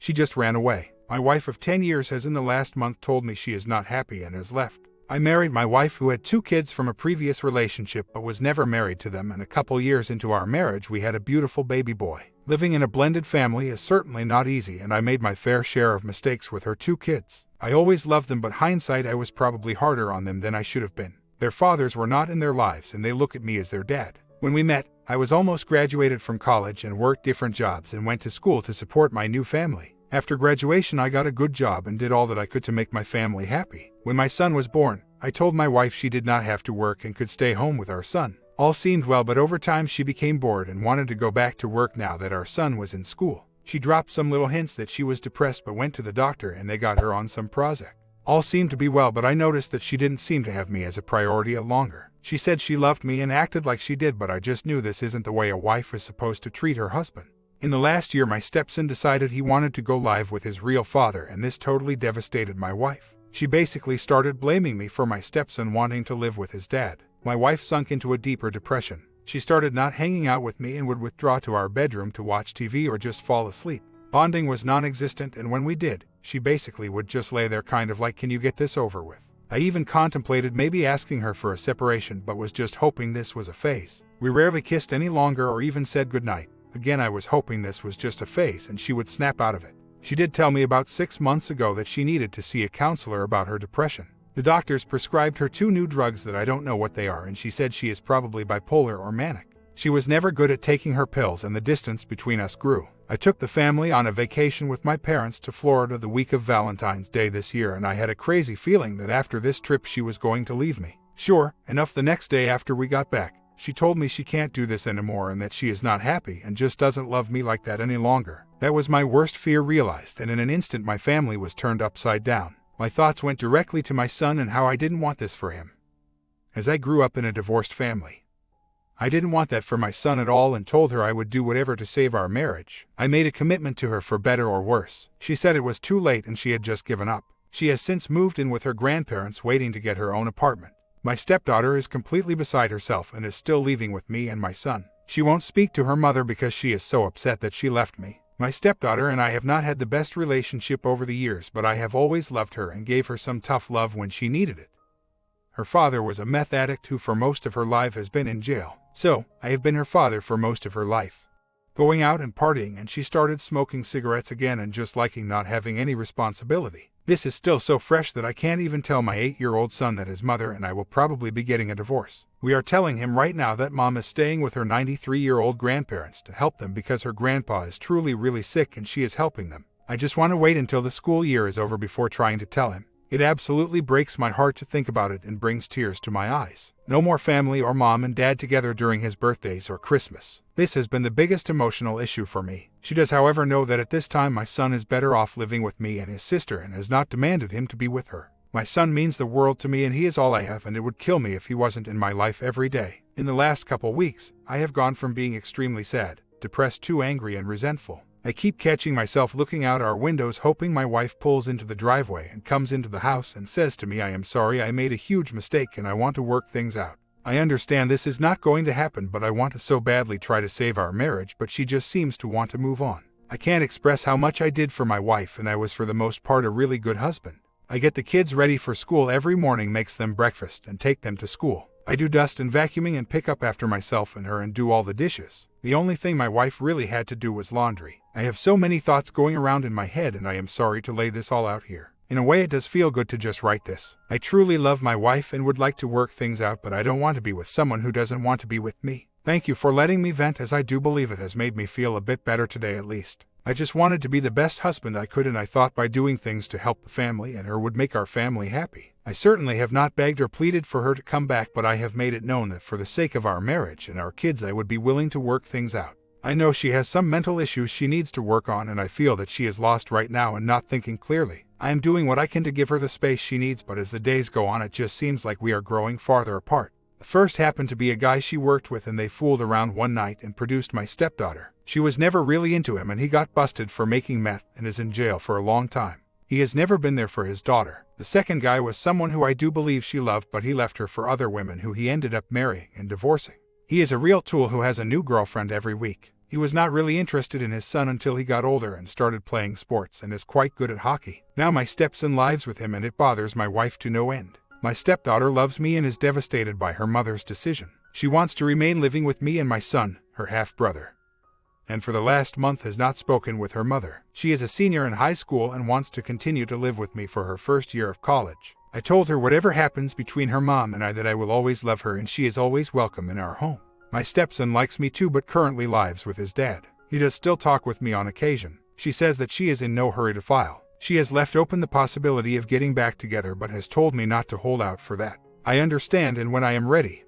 She just ran away. My wife of 10 years has in the last month told me she is not happy and has left. I married my wife who had 2 kids from a previous relationship but was never married to them, and a couple years into our marriage we had a beautiful baby boy. Living in a blended family is certainly not easy, and I made my fair share of mistakes with her 2 kids. I always loved them, but hindsight I was probably harder on them than I should have been. Their fathers were not in their lives and they look at me as their dad. When we met, I was almost graduated from college and worked different jobs and went to school to support my new family. After graduation I got a good job and did all that I could to make my family happy. When my son was born, I told my wife she did not have to work and could stay home with our son. All seemed well, but over time she became bored and wanted to go back to work now that our son was in school. She dropped some little hints that she was depressed but went to the doctor and they got her on some Prozac. All seemed to be well, but I noticed that she didn't seem to have me as a priority longer. She said she loved me and acted like she did, but I just knew this isn't the way a wife is supposed to treat her husband. In the last year my stepson decided he wanted to go live with his real father, and this totally devastated my wife. She basically started blaming me for my stepson wanting to live with his dad. My wife sunk into a deeper depression. She started not hanging out with me and would withdraw to our bedroom to watch TV or just fall asleep. Bonding was non-existent, and when we did, she basically would just lay there kind of like, "Can you get this over with?" I even contemplated maybe asking her for a separation, but was just hoping this was a phase. We rarely kissed any longer or even said goodnight. Again, I was hoping this was just a phase and she would snap out of it. She did tell me about 6 months ago that she needed to see a counselor about her depression. The doctors prescribed her 2 new drugs that I don't know what they are, and she said she is probably bipolar or manic. She was never good at taking her pills and the distance between us grew. I took the family on a vacation with my parents to Florida the week of Valentine's Day this year, and I had a crazy feeling that after this trip she was going to leave me. Sure enough, the next day after we got back, she told me she can't do this anymore and that she is not happy and just doesn't love me like that any longer. That was my worst fear realized, and in an instant my family was turned upside down. My thoughts went directly to my son and how I didn't want this for him. As I grew up in a divorced family, I didn't want that for my son at all and told her I would do whatever to save our marriage. I made a commitment to her for better or worse. She said it was too late and she had just given up. She has since moved in with her grandparents, waiting to get her own apartment. My stepdaughter is completely beside herself and is still leaving with me and my son. She won't speak to her mother because she is so upset that she left me. My stepdaughter and I have not had the best relationship over the years, but I have always loved her and gave her some tough love when she needed it. Her father was a meth addict who for most of her life has been in jail. So, I have been her father for most of her life. Going out and partying, and she started smoking cigarettes again and just liking not having any responsibility. This is still so fresh that I can't even tell my 8-year-old son that his mother and I will probably be getting a divorce. We are telling him right now that mom is staying with her 93-year-old grandparents to help them because her grandpa is truly really sick and she is helping them. I just want to wait until the school year is over before trying to tell him. It absolutely breaks my heart to think about it and brings tears to my eyes. No more family or mom and dad together during his birthdays or Christmas. This has been the biggest emotional issue for me. She does, however, know that at this time my son is better off living with me and his sister and has not demanded him to be with her. My son means the world to me and he is all I have, and it would kill me if he wasn't in my life every day. In the last couple weeks, I have gone from being extremely sad, depressed to angry and resentful. I keep catching myself looking out our windows hoping my wife pulls into the driveway and comes into the house and says to me, "I am sorry, I made a huge mistake and I want to work things out." I understand this is not going to happen, but I want to so badly try to save our marriage, but she just seems to want to move on. I can't express how much I did for my wife, and I was for the most part a really good husband. I get the kids ready for school every morning, makes them breakfast and take them to school. I do dust and vacuuming and pick up after myself and her and do all the dishes. The only thing my wife really had to do was laundry. I have so many thoughts going around in my head, and I am sorry to lay this all out here. In a way, it does feel good to just write this. I truly love my wife and would like to work things out, but I don't want to be with someone who doesn't want to be with me. Thank you for letting me vent, as I do believe it has made me feel a bit better today at least. I just wanted to be the best husband I could, and I thought by doing things to help the family and her would make our family happy. I certainly have not begged or pleaded for her to come back, but I have made it known that for the sake of our marriage and our kids I would be willing to work things out. I know she has some mental issues she needs to work on, and I feel that she is lost right now and not thinking clearly. I am doing what I can to give her the space she needs, but as the days go on it just seems like we are growing farther apart. The first happened to be a guy she worked with, and they fooled around one night and produced my stepdaughter. She was never really into him and he got busted for making meth and is in jail for a long time. He has never been there for his daughter. The second guy was someone who I do believe she loved, but he left her for other women who he ended up marrying and divorcing. He is a real tool who has a new girlfriend every week. He was not really interested in his son until he got older and started playing sports and is quite good at hockey. Now my stepson lives with him and it bothers my wife to no end. My stepdaughter loves me and is devastated by her mother's decision. She wants to remain living with me and my son, her half-brother, and for the last month has not spoken with her mother. She is a senior in high school and wants to continue to live with me for her first year of college. I told her whatever happens between her mom and I that I will always love her and she is always welcome in our home. My stepson likes me too but currently lives with his dad. He does still talk with me on occasion. She says that she is in no hurry to file. She has left open the possibility of getting back together but has told me not to hold out for that. I understand, and when I am ready,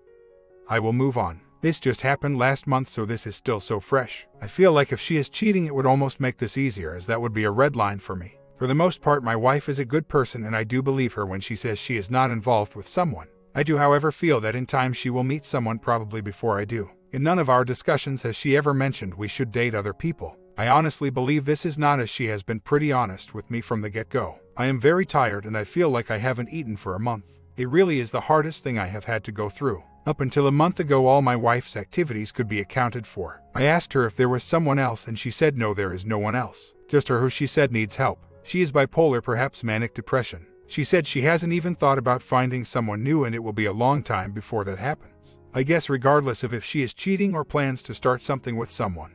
I will move on. This just happened last month, so this is still so fresh. I feel like if she is cheating it would almost make this easier, as that would be a red line for me. For the most part my wife is a good person and I do believe her when she says she is not involved with someone. I do however feel that in time she will meet someone, probably before I do. In none of our discussions has she ever mentioned we should date other people. I honestly believe this is not, as she has been pretty honest with me from the get-go. I am very tired and I feel like I haven't eaten for a month. It really is the hardest thing I have had to go through. Up until a month ago all my wife's activities could be accounted for. I asked her if there was someone else and she said no, there is no one else. Just her who she said needs help. She is bipolar, perhaps manic depression. She said she hasn't even thought about finding someone new and it will be a long time before that happens. I guess regardless of if she is cheating or plans to start something with someone,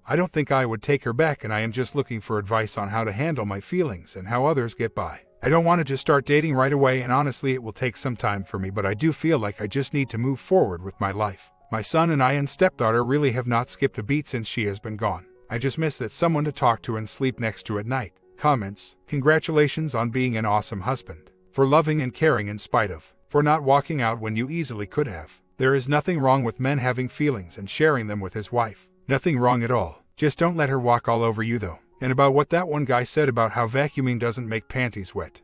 I don't think I would take her back, and I am just looking for advice on how to handle my feelings and how others get by. I don't want to just start dating right away, and honestly it will take some time for me, but I do feel like I just need to move forward with my life. My son and I and stepdaughter really have not skipped a beat since she has been gone. I just miss that someone to talk to and sleep next to at night. Comments: congratulations on being an awesome husband. For loving and caring in spite of. For not walking out when you easily could have. There is nothing wrong with men having feelings and sharing them with his wife. Nothing wrong at all. Just don't let her walk all over you though. And about what that one guy said about how vacuuming doesn't make panties wet,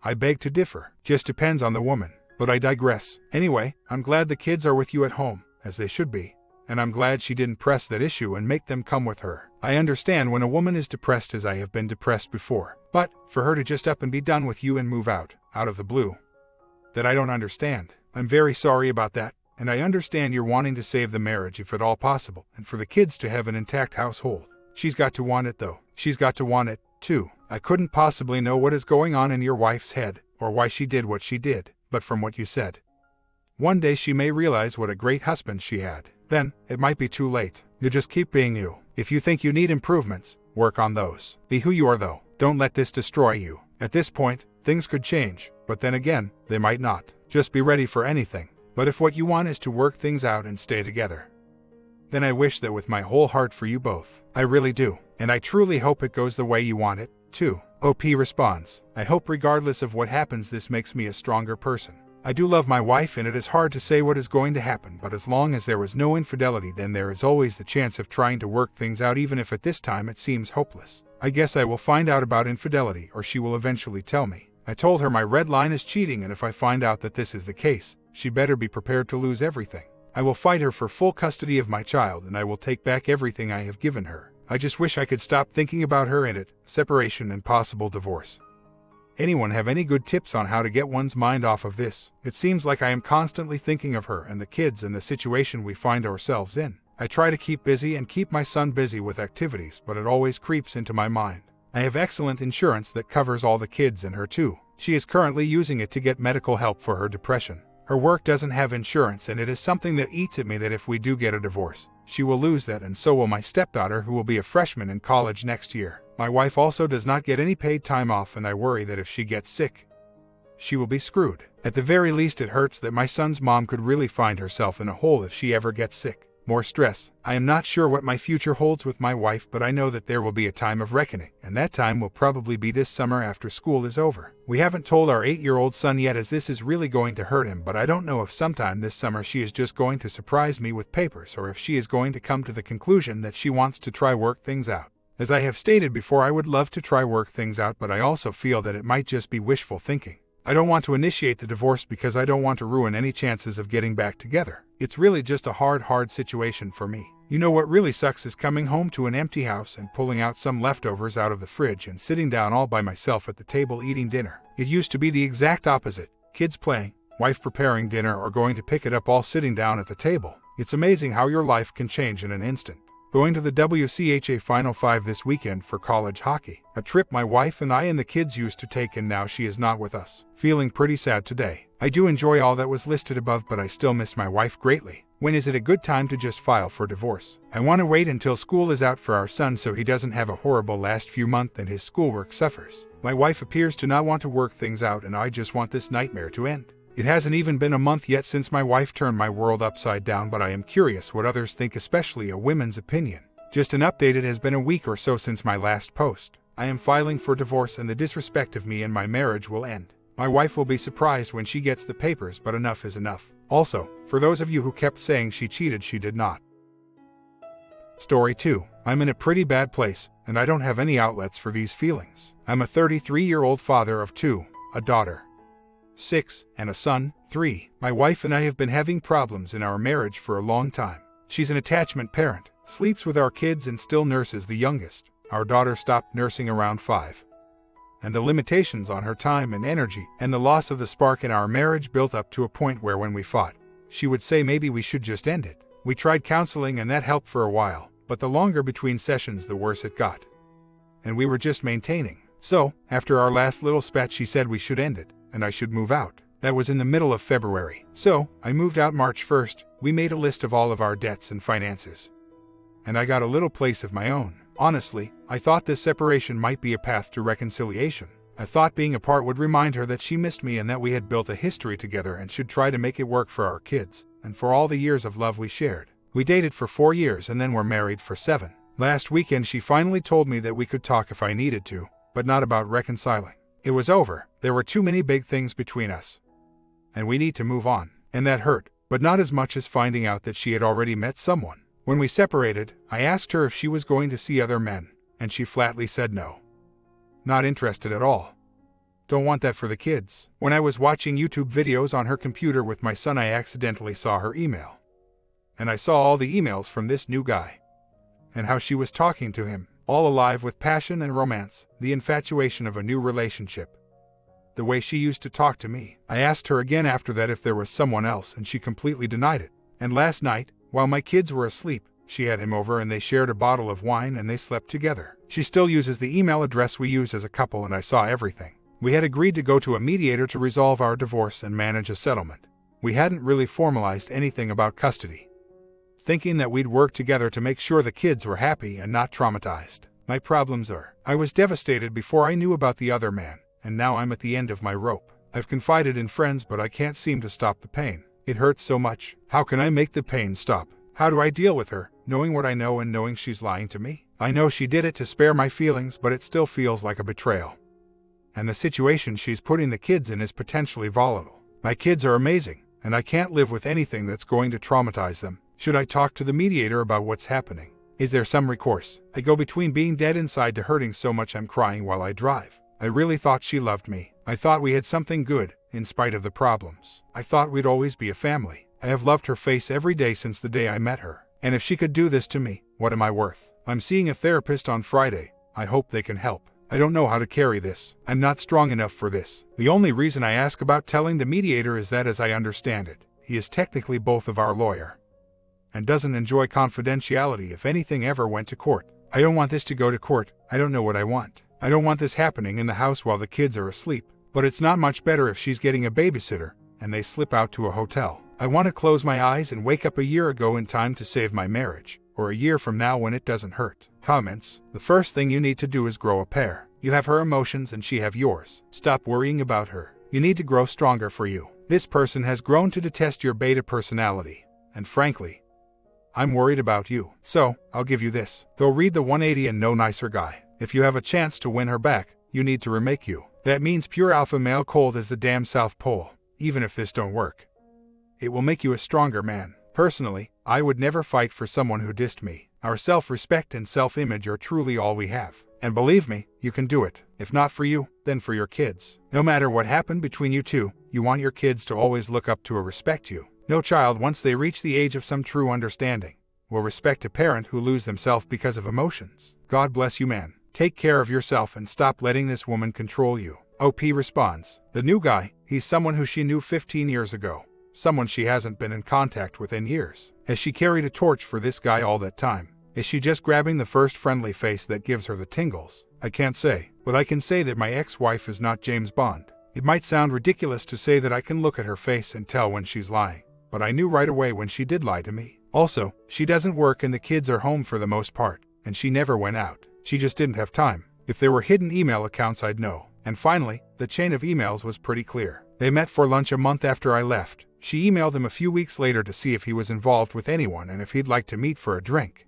I beg to differ. Just depends on the woman. But I digress. Anyway, I'm glad the kids are with you at home, as they should be. And I'm glad she didn't press that issue and make them come with her. I understand when a woman is depressed, as I have been depressed before. But, for her to just up and be done with you and move out of the blue, that I don't understand. I'm very sorry about that. And I understand you're wanting to save the marriage if at all possible, and for the kids to have an intact household. She's got to want it though. She's got to want it, too. I couldn't possibly know what is going on in your wife's head, or why she did what she did, but from what you said, one day she may realize what a great husband she had. Then, it might be too late. You just keep being you. If you think you need improvements, work on those. Be who you are though. Don't let this destroy you. At this point, things could change, but then again, they might not. Just be ready for anything. But if what you want is to work things out and stay together, then I wish that with my whole heart for you both. I really do. And I truly hope it goes the way you want it, too. OP responds: I hope regardless of what happens this makes me a stronger person. I do love my wife and it is hard to say what is going to happen, but as long as there was no infidelity then there is always the chance of trying to work things out, even if at this time it seems hopeless. I guess I will find out about infidelity, or she will eventually tell me. I told her my red line is cheating, and if I find out that this is the case, she better be prepared to lose everything. I will fight her for full custody of my child and I will take back everything I have given her. I just wish I could stop thinking about her and it, separation and possible divorce. Anyone have any good tips on how to get one's mind off of this? It seems like I am constantly thinking of her and the kids and the situation we find ourselves in. I try to keep busy and keep my son busy with activities, but it always creeps into my mind. I have excellent insurance that covers all the kids and her too. She is currently using it to get medical help for her depression. Her work doesn't have insurance and it is something that eats at me that if we do get a divorce, she will lose that, and so will my stepdaughter, who will be a freshman in college next year. My wife also does not get any paid time off, and I worry that if she gets sick, she will be screwed. At the very least it hurts that my son's mom could really find herself in a hole if she ever gets sick. More stress. I am not sure what my future holds with my wife, but I know that there will be a time of reckoning, and that time will probably be this summer after school is over. We haven't told our 8-year-old son yet, as this is really going to hurt him, but I don't know if sometime this summer she is just going to surprise me with papers, or if she is going to come to the conclusion that she wants to try work things out. As I have stated before, I would love to try work things out, but I also feel that it might just be wishful thinking. I don't want to initiate the divorce because I don't want to ruin any chances of getting back together. It's really just a hard situation for me. You know what really sucks is coming home to an empty house and pulling out some leftovers out of the fridge and sitting down all by myself at the table eating dinner. It used to be the exact opposite. Kids playing, wife preparing dinner, or going to pick it up, all sitting down at the table. It's amazing how your life can change in an instant. Going to the WCHA Final 5 this weekend for college hockey. A trip my wife and I and the kids used to take, and now she is not with us. Feeling pretty sad today. I do enjoy all that was listed above, but I still miss my wife greatly. When is it a good time to just file for divorce? I want to wait until school is out for our son so he doesn't have a horrible last few months and his schoolwork suffers. My wife appears to not want to work things out, and I just want this nightmare to end. It hasn't even been a month yet since my wife turned my world upside down, but I am curious what others think, especially a woman's opinion. Just an update: it has been a week or so since my last post. I am filing for divorce, and the disrespect of me and my marriage will end. My wife will be surprised when she gets the papers, but enough is enough. Also, for those of you who kept saying she cheated, she did not. Story 2. I'm in a pretty bad place, and I don't have any outlets for these feelings. I'm a 33-year-old father of 2, a daughter 6, and a son 3. My wife and I have been having problems in our marriage for a long time. She's an attachment parent, sleeps with our kids, and still nurses the youngest. Our daughter stopped nursing around 5. And the limitations on her time and energy and the loss of the spark in our marriage built up to a point where when we fought, she would say maybe we should just end it. We tried counseling and that helped for a while, but the longer between sessions the worse it got. And we were just maintaining. So, after our last little spat, she said we should end it, and I should move out. That was in the middle of February. So, I moved out March 1st. We made a list of all of our debts and finances. And I got a little place of my own. Honestly, I thought this separation might be a path to reconciliation. I thought being apart would remind her that she missed me and that we had built a history together and should try to make it work for our kids, and for all the years of love we shared. We dated for 4 years and then were married for 7. Last weekend she finally told me that we could talk if I needed to, but not about reconciling. It was over. There were too many big things between us. And we need to move on. And that hurt, but not as much as finding out that she had already met someone. When we separated, I asked her if she was going to see other men, and she flatly said no. Not interested at all. Don't want that for the kids. When I was watching YouTube videos on her computer with my son, I accidentally saw her email. And I saw all the emails from this new guy. And how she was talking to him, all alive with passion and romance, the infatuation of a new relationship. The way she used to talk to me. I asked her again after that if there was someone else, and she completely denied it. And last night, while my kids were asleep, she had him over and they shared a bottle of wine and they slept together. She still uses the email address we used as a couple, and I saw everything. We had agreed to go to a mediator to resolve our divorce and manage a settlement. We hadn't really formalized anything about custody, thinking that we'd work together to make sure the kids were happy and not traumatized. My problems are, I was devastated before I knew about the other man, and now I'm at the end of my rope. I've confided in friends, but I can't seem to stop the pain. It hurts so much. How can I make the pain stop? How do I deal with her, knowing what I know and knowing she's lying to me? I know she did it to spare my feelings, but it still feels like a betrayal. And the situation she's putting the kids in is potentially volatile. My kids are amazing, and I can't live with anything that's going to traumatize them. Should I talk to the mediator about what's happening? Is there some recourse? I go between being dead inside to hurting so much I'm crying while I drive. I really thought she loved me. I thought we had something good, in spite of the problems. I thought we'd always be a family. I have loved her face every day since the day I met her. And if she could do this to me, what am I worth? I'm seeing a therapist on Friday. I hope they can help. I don't know how to carry this. I'm not strong enough for this. The only reason I ask about telling the mediator is that, as I understand it, he is technically both of our lawyer and doesn't enjoy confidentiality if anything ever went to court. I don't want this to go to court. I don't know what I want. I don't want this happening in the house while the kids are asleep. But it's not much better if she's getting a babysitter and they slip out to a hotel. I want to close my eyes and wake up a year ago in time to save my marriage, or a year from now when it doesn't hurt. Comments: the first thing you need to do is grow a pair. You have her emotions and she have yours. Stop worrying about her. You need to grow stronger for you. This person has grown to detest your beta personality. And frankly, I'm worried about you. So, I'll give you this. Go read the 180 and No Nicer Guy. If you have a chance to win her back, you need to remake you. That means pure alpha male cold as the damn South Pole. Even if this don't work, it will make you a stronger man. Personally, I would never fight for someone who dissed me. Our self-respect and self-image are truly all we have. And believe me, you can do it. If not for you, then for your kids. No matter what happened between you two, you want your kids to always look up to or respect you. No child, once they reach the age of some true understanding, will respect a parent who lose themselves because of emotions. God bless you, man. Take care of yourself and stop letting this woman control you. OP responds. The new guy, he's someone who she knew 15 years ago. Someone she hasn't been in contact with in years. Has she carried a torch for this guy all that time? Is she just grabbing the first friendly face that gives her the tingles? I can't say, but I can say that my ex-wife is not James Bond. It might sound ridiculous to say that I can look at her face and tell when she's lying, but I knew right away when she did lie to me. Also, she doesn't work and the kids are home for the most part, and she never went out. She just didn't have time. If there were hidden email accounts, I'd know. And finally, the chain of emails was pretty clear. They met for lunch a month after I left. She emailed him a few weeks later to see if he was involved with anyone and if he'd like to meet for a drink.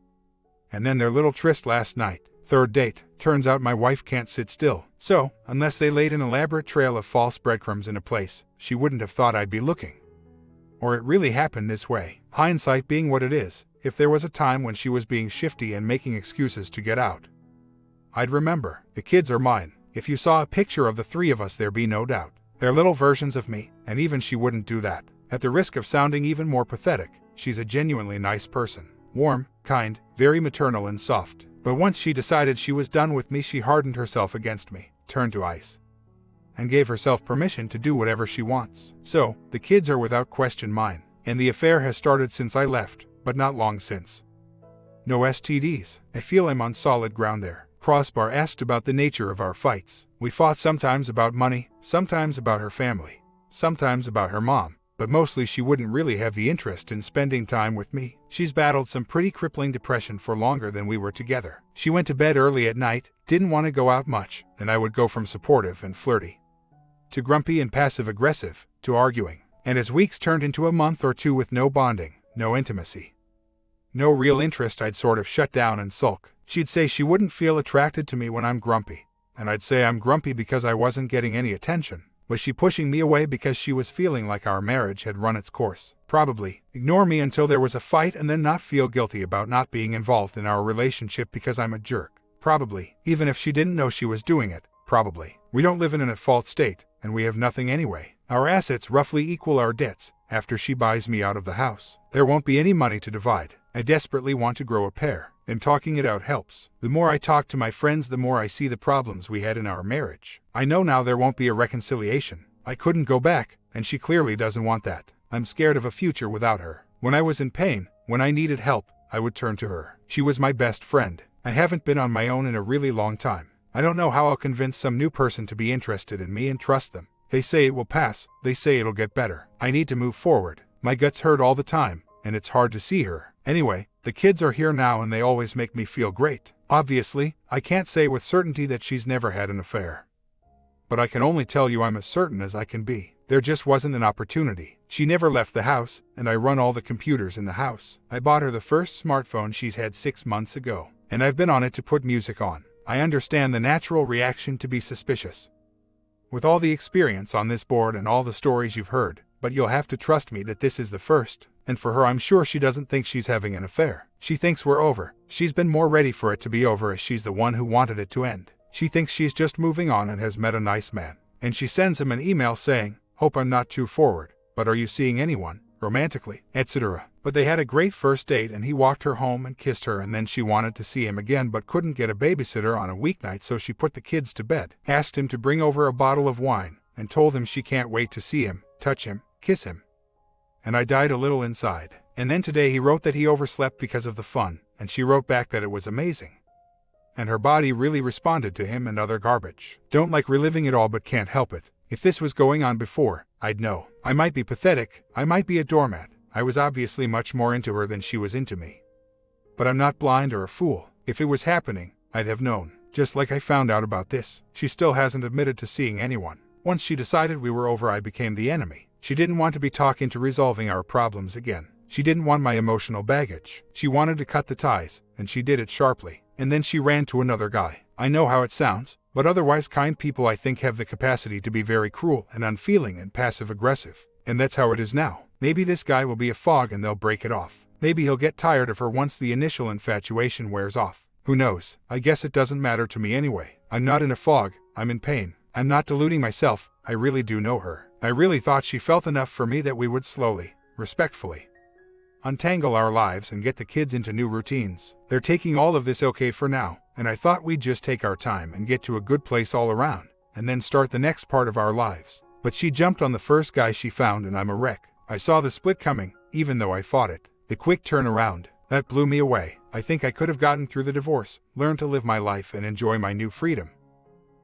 And then their little tryst last night. Third date. Turns out my wife can't sit still. So, unless they laid an elaborate trail of false breadcrumbs in a place, she wouldn't have thought I'd be looking. Or it really happened this way. Hindsight being what it is, if there was a time when she was being shifty and making excuses to get out, I'd remember. The kids are mine. If you saw a picture of the three of us, there'd be no doubt. They're little versions of me, and even she wouldn't do that. At the risk of sounding even more pathetic, she's a genuinely nice person. Warm, kind, very maternal and soft. But once she decided she was done with me, she hardened herself against me, turned to ice, and gave herself permission to do whatever she wants. So, the kids are without question mine, and the affair has started since I left, but not long since. No STDs. I feel I'm on solid ground there. Crossbar asked about the nature of our fights. We fought sometimes about money, sometimes about her family, sometimes about her mom, but mostly she wouldn't really have the interest in spending time with me. She's battled some pretty crippling depression for longer than we were together. She went to bed early at night, didn't want to go out much, and I would go from supportive and flirty to grumpy and passive-aggressive, to arguing. And as weeks turned into a month or two with no bonding, no intimacy, no real interest, I'd sort of shut down and sulk. She'd say she wouldn't feel attracted to me when I'm grumpy, and I'd say I'm grumpy because I wasn't getting any attention. Was she pushing me away because she was feeling like our marriage had run its course? Probably. Ignore me until there was a fight and then not feel guilty about not being involved in our relationship because I'm a jerk. Probably. Even if she didn't know she was doing it. Probably. We don't live in an at-fault state, and we have nothing anyway. Our assets roughly equal our debts. After she buys me out of the house, there won't be any money to divide. I desperately want to grow a pair, and talking it out helps. The more I talk to my friends, the more I see the problems we had in our marriage. I know now there won't be a reconciliation. I couldn't go back, and she clearly doesn't want that. I'm scared of a future without her. When I was in pain, when I needed help, I would turn to her. She was my best friend. I haven't been on my own in a really long time. I don't know how I'll convince some new person to be interested in me and trust them. They say it will pass. They say it'll get better. I need to move forward. My guts hurt all the time, and it's hard to see her. Anyway, the kids are here now and they always make me feel great. Obviously, I can't say with certainty that she's never had an affair, but I can only tell you I'm as certain as I can be. There just wasn't an opportunity. She never left the house, and I run all the computers in the house. I bought her the first smartphone she's had 6 months ago, and I've been on it to put music on. I understand the natural reaction to be suspicious with all the experience on this board and all the stories you've heard, but you'll have to trust me that this is the first. And for her, I'm sure she doesn't think she's having an affair. She thinks we're over. She's been more ready for it to be over as she's the one who wanted it to end. She thinks she's just moving on and has met a nice man. And she sends him an email saying, "Hope I'm not too forward, but are you seeing anyone, romantically, etc." But they had a great first date and he walked her home and kissed her, and then she wanted to see him again but couldn't get a babysitter on a weeknight, so she put the kids to bed, asked him to bring over a bottle of wine, and told him she can't wait to see him, touch him, kiss him. And I died a little inside. And then today he wrote that he overslept because of the fun, and she wrote back that it was amazing. And her body really responded to him and other garbage. Don't like reliving it all but can't help it. If this was going on before, I'd know. I might be pathetic, I might be a doormat. I was obviously much more into her than she was into me. But I'm not blind or a fool. If it was happening, I'd have known. Just like I found out about this. She still hasn't admitted to seeing anyone. Once she decided we were over, I became the enemy. She didn't want to be talked into resolving our problems again. She didn't want my emotional baggage. She wanted to cut the ties, and she did it sharply. And then she ran to another guy. I know how it sounds, but otherwise kind people I think have the capacity to be very cruel and unfeeling and passive-aggressive. And that's how it is now. Maybe this guy will be a fog and they'll break it off. Maybe he'll get tired of her once the initial infatuation wears off. Who knows? I guess it doesn't matter to me anyway. I'm not in a fog, I'm in pain. I'm not deluding myself, I really do know her. I really thought she felt enough for me that we would slowly, respectfully, untangle our lives and get the kids into new routines. They're taking all of this okay for now, and I thought we'd just take our time and get to a good place all around, and then start the next part of our lives. But she jumped on the first guy she found and I'm a wreck. I saw the split coming, even though I fought it. The quick turnaround, that blew me away. I think I could have gotten through the divorce, learned to live my life and enjoy my new freedom.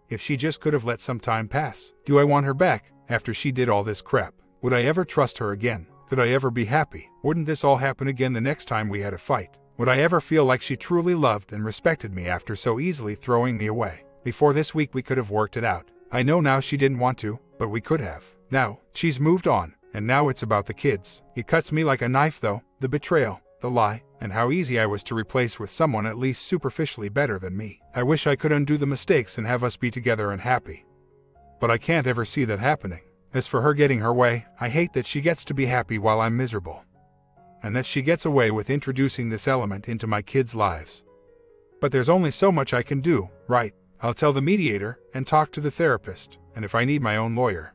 If she just could have let some time pass. Do I want her back after she did all this crap? Would I ever trust her again? Could I ever be happy? Wouldn't this all happen again the next time we had a fight? Would I ever feel like she truly loved and respected me after so easily throwing me away? Before this week we could have worked it out. I know now she didn't want to, but we could have. Now, she's moved on, and now it's about the kids. It cuts me like a knife though, the betrayal, the lie, and how easy I was to replace with someone at least superficially better than me. I wish I could undo the mistakes and have us be together and happy. But I can't ever see that happening. As for her getting her way, I hate that she gets to be happy while I'm miserable. And that she gets away with introducing this element into my kids' lives. But there's only so much I can do, right? I'll tell the mediator and talk to the therapist, and if I need my own lawyer,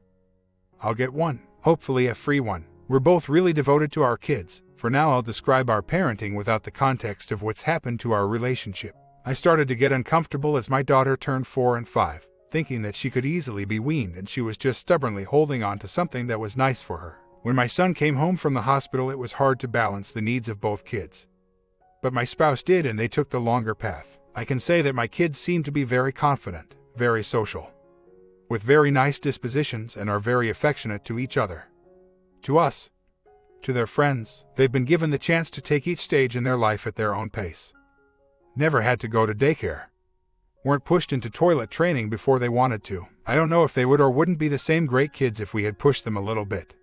I'll get one, hopefully a free one. We're both really devoted to our kids. For now I'll describe our parenting without the context of what's happened to our relationship. I started to get uncomfortable as my daughter turned 4 and 5, thinking that she could easily be weaned and she was just stubbornly holding on to something that was nice for her. When my son came home from the hospital, it was hard to balance the needs of both kids. But my spouse did, and they took the longer path. I can say that my kids seem to be very confident, very social, with very nice dispositions, and are very affectionate to each other, to us, to their friends. They've been given the chance to take each stage in their life at their own pace. Never had to go to daycare. Weren't pushed into toilet training before they wanted to. I don't know if they would or wouldn't be the same great kids if we had pushed them a little bit.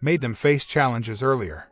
Made them face challenges earlier,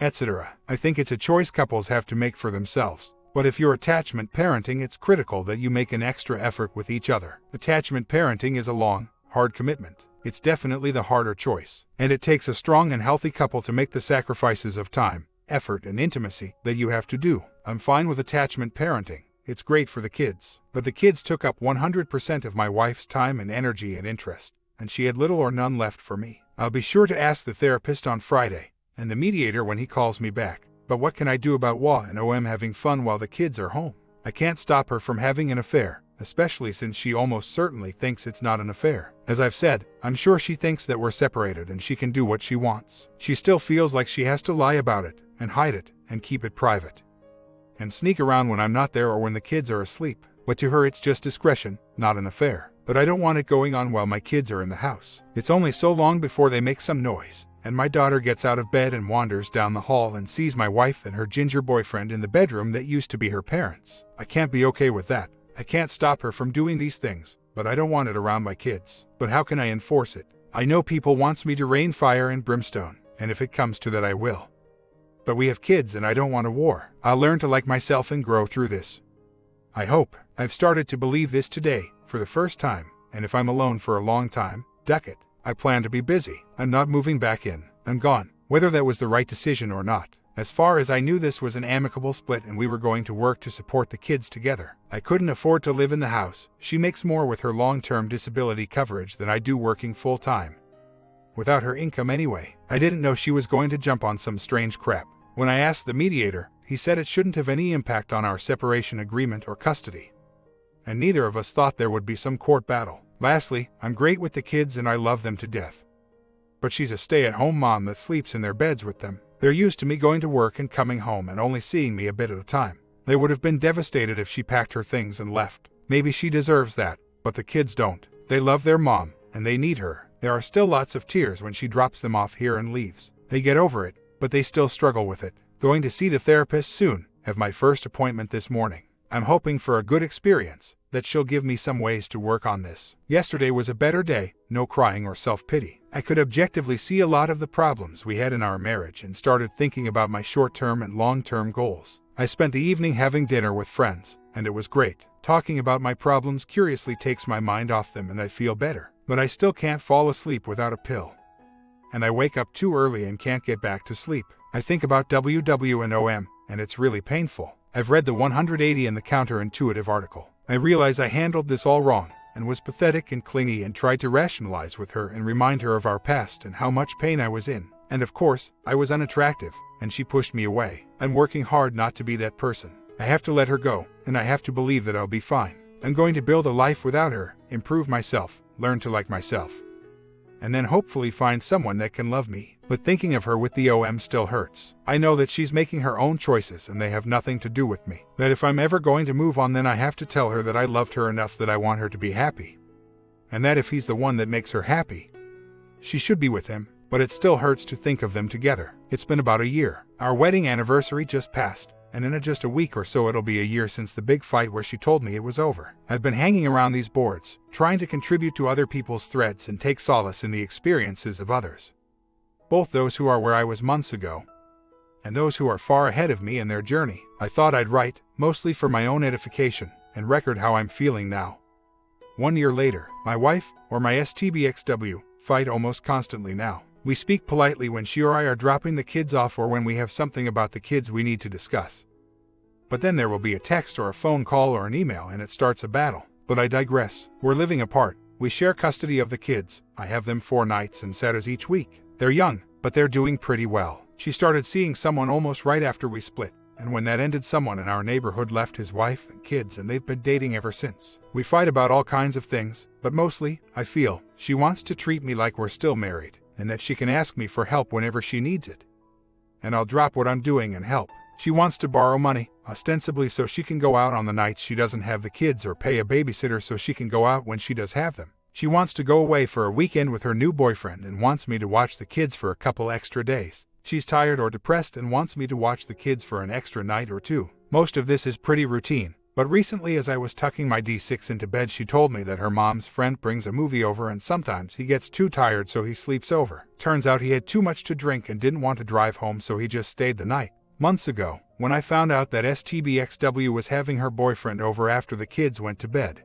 etc. I think it's a choice couples have to make for themselves. But if you're attachment parenting, it's critical that you make an extra effort with each other. Attachment parenting is a long, hard commitment. It's definitely the harder choice. And it takes a strong and healthy couple to make the sacrifices of time, effort, and intimacy that you have to do. I'm fine with attachment parenting. It's great for the kids. But the kids took up 100% of my wife's time and energy and interest, and she had little or none left for me. I'll be sure to ask the therapist on Friday, and the mediator when he calls me back. But what can I do about Wa and OM having fun while the kids are home? I can't stop her from having an affair, especially since she almost certainly thinks it's not an affair. As I've said, I'm sure she thinks that we're separated and she can do what she wants. She still feels like she has to lie about it, and hide it, and keep it private, and sneak around when I'm not there or when the kids are asleep. But to her it's just discretion, not an affair. But I don't want it going on while my kids are in the house. It's only so long before they make some noise, and my daughter gets out of bed and wanders down the hall and sees my wife and her ginger boyfriend in the bedroom that used to be her parents'. I can't be okay with that. I can't stop her from doing these things, but I don't want it around my kids. But how can I enforce it? I know people wants me to rain fire and brimstone, and if it comes to that I will. But we have kids and I don't want a war. I'll learn to like myself and grow through this. I hope. I've started to believe this today, for the first time, and if I'm alone for a long time, duck it. I plan to be busy. I'm not moving back in. I'm gone. Whether that was the right decision or not. As far as I knew, this was an amicable split and we were going to work to support the kids together. I couldn't afford to live in the house. She makes more with her long-term disability coverage than I do working full-time, without her income anyway. I didn't know she was going to jump on some strange crap. When I asked the mediator, he said it shouldn't have any impact on our separation agreement or custody, and neither of us thought there would be some court battle. Lastly, I'm great with the kids and I love them to death. But she's a stay-at-home mom that sleeps in their beds with them. They're used to me going to work and coming home and only seeing me a bit at a time. They would have been devastated if she packed her things and left. Maybe she deserves that, but the kids don't. They love their mom, and they need her. There are still lots of tears when she drops them off here and leaves. They get over it, but they still struggle with it. Going to see the therapist soon. Have my first appointment this morning. I'm hoping for a good experience, that she'll give me some ways to work on this. Yesterday was a better day, no crying or self-pity. I could objectively see a lot of the problems we had in our marriage and started thinking about my short-term and long-term goals. I spent the evening having dinner with friends, and it was great. Talking about my problems curiously takes my mind off them and I feel better. But I still can't fall asleep without a pill. And I wake up too early and can't get back to sleep. I think about WW and OM, and it's really painful. I've read the 180 and the counterintuitive article. I realize I handled this all wrong, and was pathetic and clingy and tried to rationalize with her and remind her of our past and how much pain I was in. And of course, I was unattractive, and she pushed me away. I'm working hard not to be that person. I have to let her go, and I have to believe that I'll be fine. I'm going to build a life without her, improve myself, learn to like myself, and then hopefully find someone that can love me. But thinking of her with the OM still hurts. I know that she's making her own choices and they have nothing to do with me. That if I'm ever going to move on, then I have to tell her that I loved her enough that I want her to be happy. And that if he's the one that makes her happy, she should be with him. But it still hurts to think of them together. It's been about a year. Our wedding anniversary just passed, and in just a week or so it'll be a year since the big fight where she told me it was over. I've been hanging around these boards, trying to contribute to other people's threads and take solace in the experiences of others. Both those who are where I was months ago, and those who are far ahead of me in their journey. I thought I'd write, mostly for my own edification, and record how I'm feeling now. 1 year later, my wife, or my STBXW, fight almost constantly now. We speak politely when she or I are dropping the kids off or when we have something about the kids we need to discuss. But then there will be a text or a phone call or an email and it starts a battle. But I digress. We're living apart. We share custody of the kids. I have them 4 nights and Saturdays each week. They're young, but they're doing pretty well. She started seeing someone almost right after we split, and when that ended, someone in our neighborhood left his wife and kids, and they've been dating ever since. We fight about all kinds of things, but mostly, I feel, she wants to treat me like we're still married, and that she can ask me for help whenever she needs it. And I'll drop what I'm doing and help. She wants to borrow money, ostensibly so she can go out on the nights she doesn't have the kids, or pay a babysitter so she can go out when she does have them. She wants to go away for a weekend with her new boyfriend and wants me to watch the kids for a couple extra days. She's tired or depressed and wants me to watch the kids for an extra night or 2. Most of this is pretty routine, but recently as I was tucking my D6 into bed, she told me that her mom's friend brings a movie over and sometimes he gets too tired so he sleeps over. Turns out he had too much to drink and didn't want to drive home, so he just stayed the night. Months ago, when I found out that STBXW was having her boyfriend over after the kids went to bed,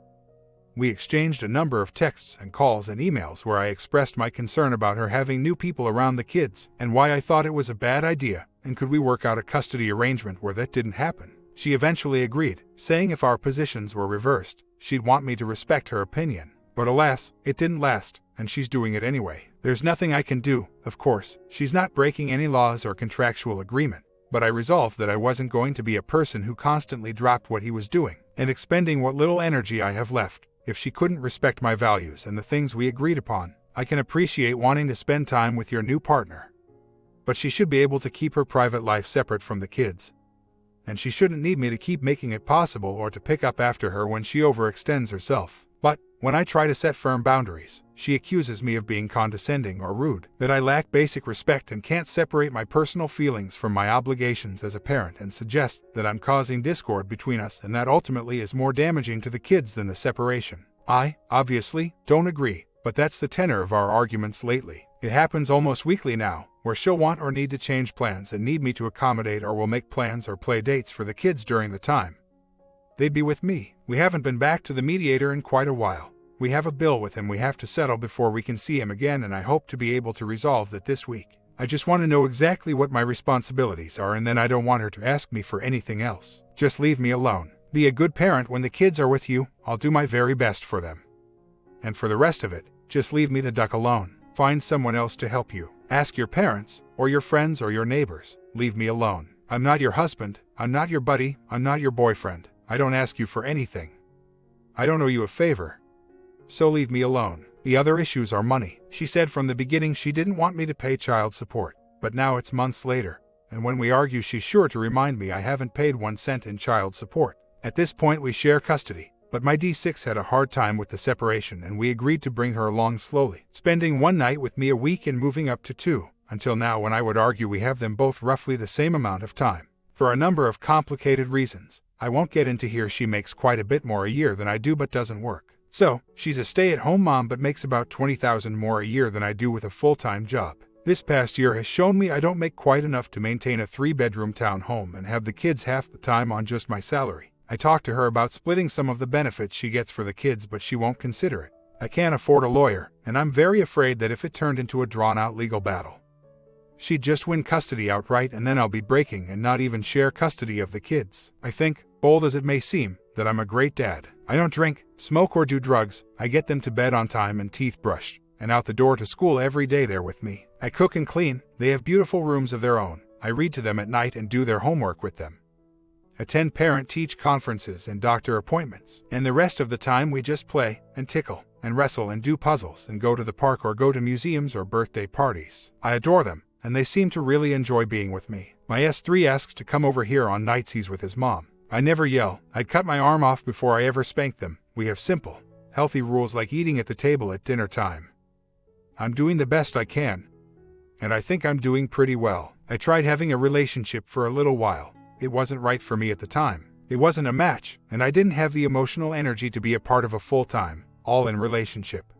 we exchanged a number of texts and calls and emails where I expressed my concern about her having new people around the kids and why I thought it was a bad idea, and could we work out a custody arrangement where that didn't happen. She eventually agreed, saying if our positions were reversed, she'd want me to respect her opinion. But alas, it didn't last, and she's doing it anyway. There's nothing I can do, of course. She's not breaking any laws or contractual agreement, but I resolved that I wasn't going to be a person who constantly dropped what he was doing and expending what little energy I have left. If she couldn't respect my values and the things we agreed upon, I can appreciate wanting to spend time with your new partner. But she should be able to keep her private life separate from the kids. And she shouldn't need me to keep making it possible or to pick up after her when she overextends herself. But when I try to set firm boundaries, she accuses me of being condescending or rude, that I lack basic respect and can't separate my personal feelings from my obligations as a parent, and suggests that I'm causing discord between us, and that ultimately is more damaging to the kids than the separation. I, obviously, don't agree, but that's the tenor of our arguments lately. It happens almost weekly now, where she'll want or need to change plans and need me to accommodate, or will make plans or play dates for the kids during the time they'd be with me. We haven't been back to the mediator in quite a while. We have a bill with him we have to settle before we can see him again, and I hope to be able to resolve that this week. I just want to know exactly what my responsibilities are, and then I don't want her to ask me for anything else. Just leave me alone. Be a good parent when the kids are with you. I'll do my very best for them. And for the rest of it, just leave me the duck alone. Find someone else to help you. Ask your parents, or your friends, or your neighbors. Leave me alone. I'm not your husband. I'm not your buddy. I'm not your boyfriend. I don't ask you for anything. I don't owe you a favor. So leave me alone. The other issues are money. She said from the beginning she didn't want me to pay child support, but now it's months later, and when we argue she's sure to remind me I haven't paid 1 cent in child support. At this point we share custody, but my D6 had a hard time with the separation, and we agreed to bring her along slowly, spending 1 night with me a week and moving up to 2, until now when I would argue we have them both roughly the same amount of time. For a number of complicated reasons I won't get into here, she makes quite a bit more a year than I do but doesn't work. So, she's a stay-at-home mom but makes about $20,000 more a year than I do with a full-time job. This past year has shown me I don't make quite enough to maintain a 3-bedroom townhome and have the kids half the time on just my salary. I talked to her about splitting some of the benefits she gets for the kids, but she won't consider it. I can't afford a lawyer, and I'm very afraid that if it turned into a drawn-out legal battle, she'd just win custody outright, and then I'll be breaking and not even share custody of the kids. I think, bold as it may seem, that I'm a great dad. I don't drink, smoke, or do drugs. I get them to bed on time and teeth brushed, and out the door to school every day they're with me. I cook and clean. They have beautiful rooms of their own. I read to them at night and do their homework with them. Attend parent-teach conferences and doctor appointments. And the rest of the time we just play and tickle. and wrestle and do puzzles and go to the park or go to museums or birthday parties. I adore them, and they seem to really enjoy being with me. My S3 asks to come over here on nights he's with his mom. I never yell. I'd cut my arm off before I ever spank them. We have simple, healthy rules like eating at the table at dinner time. I'm doing the best I can, and I think I'm doing pretty well. I tried having a relationship for a little while. It wasn't right for me at the time. It wasn't a match, and I didn't have the emotional energy to be a part of a full-time, all-in relationship.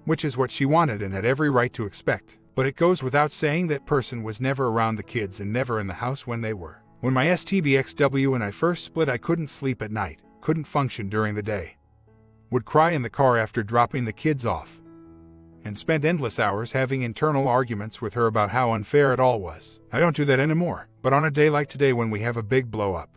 Which is what she wanted and had every right to expect. But it goes without saying that person was never around the kids and never in the house when they were. When my STBXW and I first split, I couldn't sleep at night, couldn't function during the day. Would cry in the car after dropping the kids off, and spent endless hours having internal arguments with her about how unfair it all was. I don't do that anymore, but on a day like today when we have a big blow-up,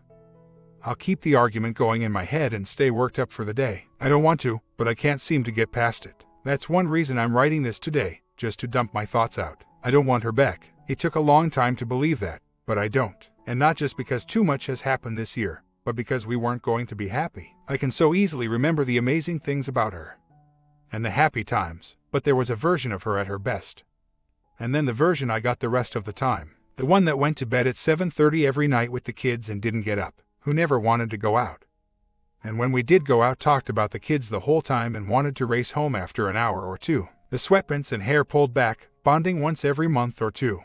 I'll keep the argument going in my head and stay worked up for the day. I don't want to, but I can't seem to get past it. That's one reason I'm writing this today, just to dump my thoughts out. I don't want her back. It took a long time to believe that, but I don't. And not just because too much has happened this year, but because we weren't going to be happy. I can so easily remember the amazing things about her, and the happy times, but there was a version of her at her best. And then the version I got the rest of the time. The one that went to bed at 7:30 every night with the kids and didn't get up, who never wanted to go out. And when we did go out, talked about the kids the whole time and wanted to race home after an hour or two. The sweatpants and hair pulled back, bonding once every month or two.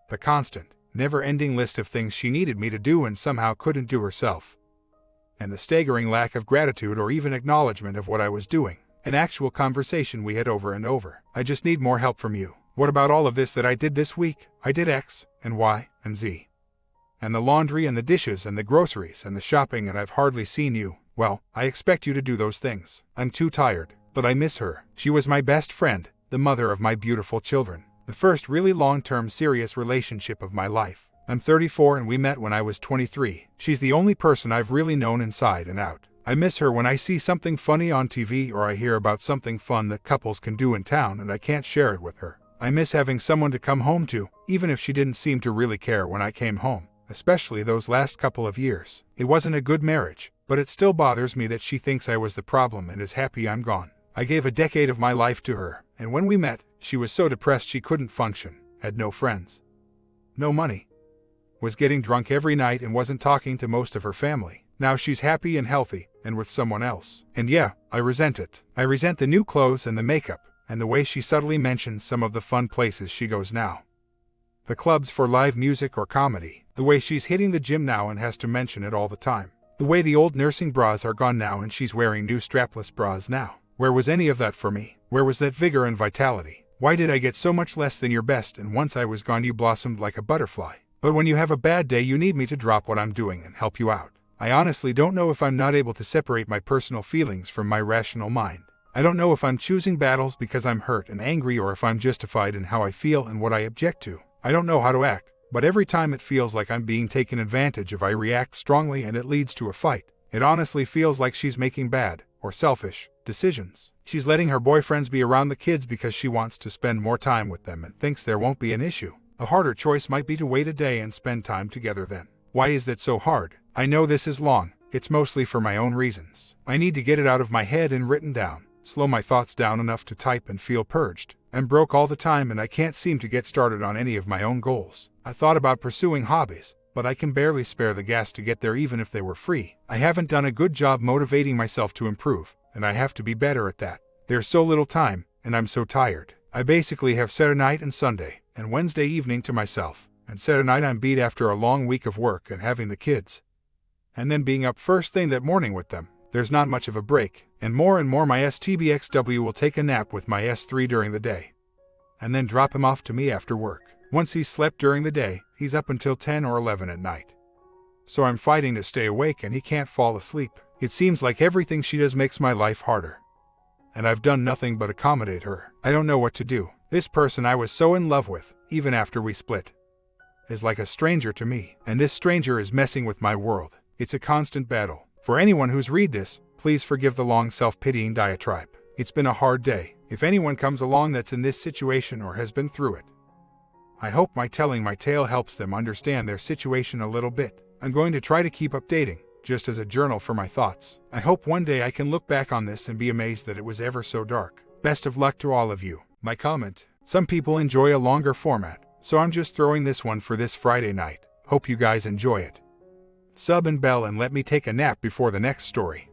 The constant, never-ending list of things she needed me to do and somehow couldn't do herself. And the staggering lack of gratitude or even acknowledgement of what I was doing. An actual conversation we had over and over. I just need more help from you. What about all of this that I did this week? I did X, and Y, and Z. And the laundry and the dishes and the groceries and the shopping, and I've hardly seen you. Well, I expect you to do those things. I'm too tired, but I miss her. She was my best friend, the mother of my beautiful children. The first really long-term serious relationship of my life. I'm 34 and we met when I was 23. She's the only person I've really known inside and out. I miss her when I see something funny on TV or I hear about something fun that couples can do in town and I can't share it with her. I miss having someone to come home to, even if she didn't seem to really care when I came home, especially those last couple of years. It wasn't a good marriage, but it still bothers me that she thinks I was the problem and is happy I'm gone. I gave a decade of my life to her, and when we met, she was so depressed she couldn't function, had no friends, no money, was getting drunk every night and wasn't talking to most of her family. Now she's happy and healthy, and with someone else. And yeah, I resent it. I resent the new clothes and the makeup, and the way she subtly mentions some of the fun places she goes now. The clubs for live music or comedy. The way she's hitting the gym now and has to mention it all the time. The way the old nursing bras are gone now and she's wearing new strapless bras now. Where was any of that for me? Where was that vigor and vitality? Why did I get so much less than your best, and once I was gone you blossomed like a butterfly? But when you have a bad day you need me to drop what I'm doing and help you out. I honestly don't know if I'm not able to separate my personal feelings from my rational mind. I don't know if I'm choosing battles because I'm hurt and angry or if I'm justified in how I feel and what I object to. I don't know how to act, but every time it feels like I'm being taken advantage of I react strongly and it leads to a fight. It honestly feels like she's making bad, or selfish, decisions. She's letting her boyfriends be around the kids because she wants to spend more time with them and thinks there won't be an issue. A harder choice might be to wait a day and spend time together then. Why is that so hard? I know this is long. It's mostly for my own reasons. I need to get it out of my head and written down. Slow my thoughts down enough to type and feel purged. I'm broke all the time and I can't seem to get started on any of my own goals. I thought about pursuing hobbies, but I can barely spare the gas to get there even if they were free. I haven't done a good job motivating myself to improve, and I have to be better at that. There's so little time, and I'm so tired. I basically have Saturday night and Sunday, and Wednesday evening to myself. And Saturday night I'm beat after a long week of work and having the kids. And then being up first thing that morning with them. There's not much of a break, and more my STBXW will take a nap with my S3 during the day. And then drop him off to me after work. Once he's slept during the day, he's up until 10 or 11 at night. So I'm fighting to stay awake and he can't fall asleep. It seems like everything she does makes my life harder. And I've done nothing but accommodate her. I don't know what to do. This person I was so in love with, even after we split, is like a stranger to me, and this stranger is messing with my world. It's a constant battle. For anyone who's read this, please forgive the long self-pitying diatribe. It's been a hard day. If anyone comes along that's in this situation or has been through it, I hope my telling my tale helps them understand their situation a little bit. I'm going to try to keep updating, just as a journal for my thoughts. I hope one day I can look back on this and be amazed that it was ever so dark. Best of luck to all of you. My comment. Some people enjoy a longer format, so I'm just throwing this one for this Friday night. Hope you guys enjoy it. Sub and bell and let me take a nap before the next story.